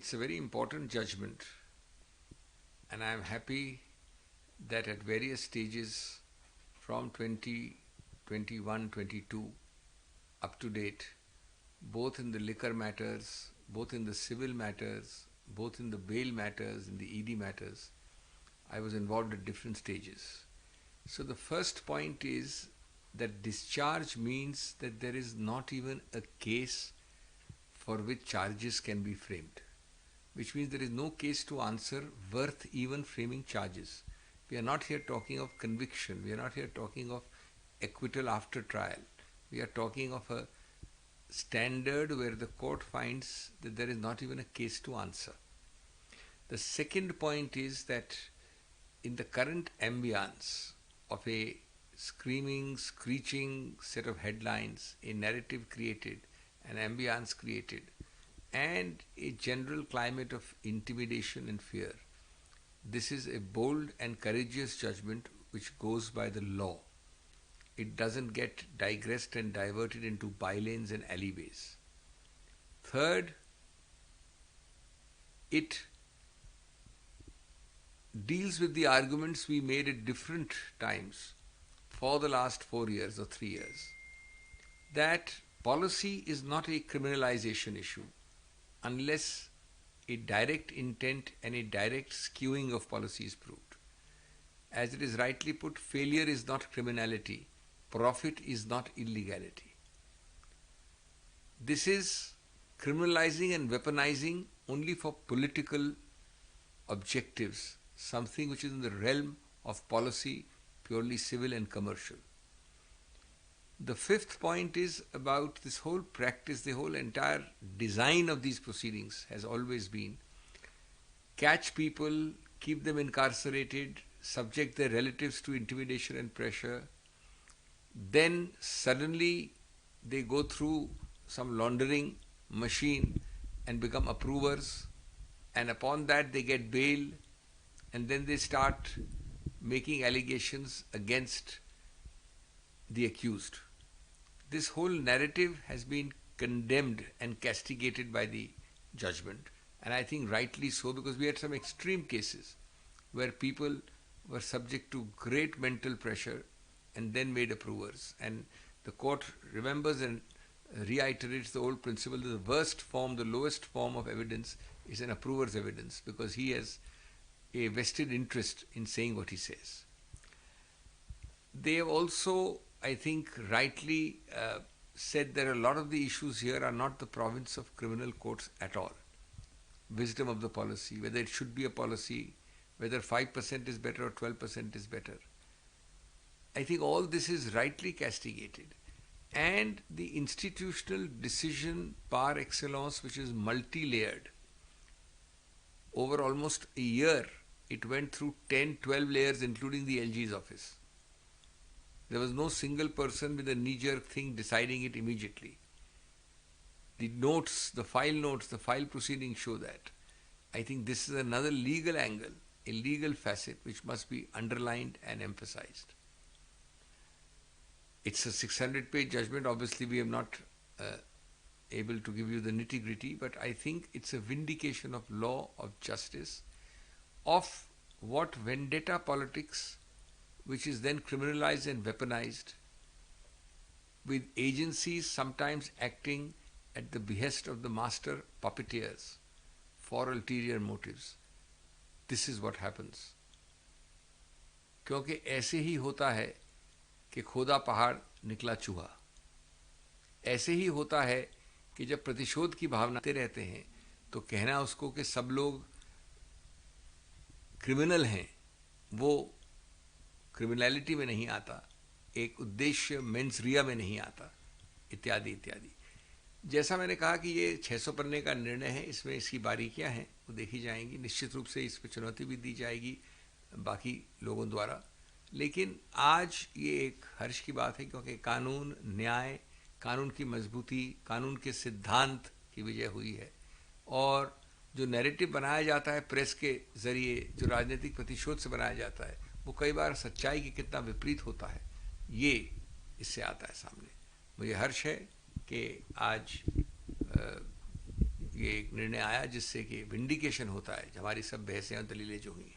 It's a very important judgment, and I am happy that at various stages from 2021, 22 up to date, both in the liquor matters, both in the civil matters, both in the bail matters, in the ED matters, I was involved at different stages. So the first point is that discharge means that there is not even a case for which charges can be framed, which means there is no case to answer worth even framing charges. We are not here talking of conviction. We are not here talking of acquittal after trial. We are talking of a standard where the court finds that there is not even a case to answer. The second point is that in the current ambience of a screaming, screeching set of headlines, a narrative created, an ambience created, and a general climate of intimidation and fear, this is a bold and courageous judgment which goes by the law. It doesn't get digressed and diverted into bylanes and alleyways. Third, it deals with the arguments we made at different times for the last 4 years or 3 years, that policy is not a criminalization issue unless a direct intent and a direct skewing of policy is proved. As it is rightly put, failure is not criminality, profit is not illegality. This is criminalizing and weaponizing only for political objectives, something which is in the realm of policy, purely civil and commercial. The fifth point is about this whole practice, the whole entire design of these proceedings has always been catch people, keep them incarcerated, subject their relatives to intimidation and pressure, then suddenly they go through some laundering machine and become approvers, and upon that they get bail, and then they start making allegations against the accused. This whole narrative has been condemned and castigated by the judgment, and I think rightly so, because we had some extreme cases where people were subject to great mental pressure and then made approvers, and the court remembers and reiterates the old principle that the worst form, the lowest form of evidence is an approver's evidence, because he has a vested interest in saying what he says. They have also, I think, rightly said that a lot of the issues here are not the province of criminal courts at all. Wisdom of the policy, whether it should be a policy, whether 5% is better or 12% is better. I think all this is rightly castigated. And the institutional decision par excellence, which is multi-layered, over almost a year, it went through 10, 12 layers, including the LG's office. There was no single person with a knee-jerk thing deciding it immediately. The notes, the file proceedings show that. I think this is another legal angle, a legal facet which must be underlined and emphasized. It's a 600-page judgment. Obviously, we are not able to give you the nitty-gritty, but I think it's a vindication of law, of justice, of what vendetta politics, which is then criminalized and weaponized, with agencies sometimes acting at the behest of the master puppeteers for ulterior motives. This is what happens. क्योंकि ऐसे ही होता है कि खोदा पहाड़ निकला चूहा. ऐसे ही होता है कि जब प्रतिशोध की भावना रहते हैं तो कहना उसको कि सब लोग क्रिमिनल हैं, वो क्रिमिनलिटी में नहीं आता, एक उद्देश्य मेंस रिया में नहीं आता, इत्यादि इत्यादि. जैसा मैंने कहा कि ये 600 पन्ने का निर्णय है, इसमें इसकी बारीकियां हैं, वो देखी जाएंगी. निश्चित रूप से इस पर चुनौती भी दी जाएगी बाकी लोगों द्वारा. लेकिन आज ये एक हर्ष की बात है, क्योंकि कानून, न्याय, कानून की मजबूती, कानून के सिद्धांत की विजय हुई है. और जो नैरेटिव बनाया जाता है प्रेस के जरिए, जो राजनीतिक प्रतिशोध से बनाया जाता है, वो कई बार सच्चाई के कितना विपरीत होता है, ये इससे आता है सामने. मुझे हर्ष है कि आज ये एक निर्णय आया जिससे कि विंडिकेशन होता है, हमारी सब बहसें और दलीलें जो हुई।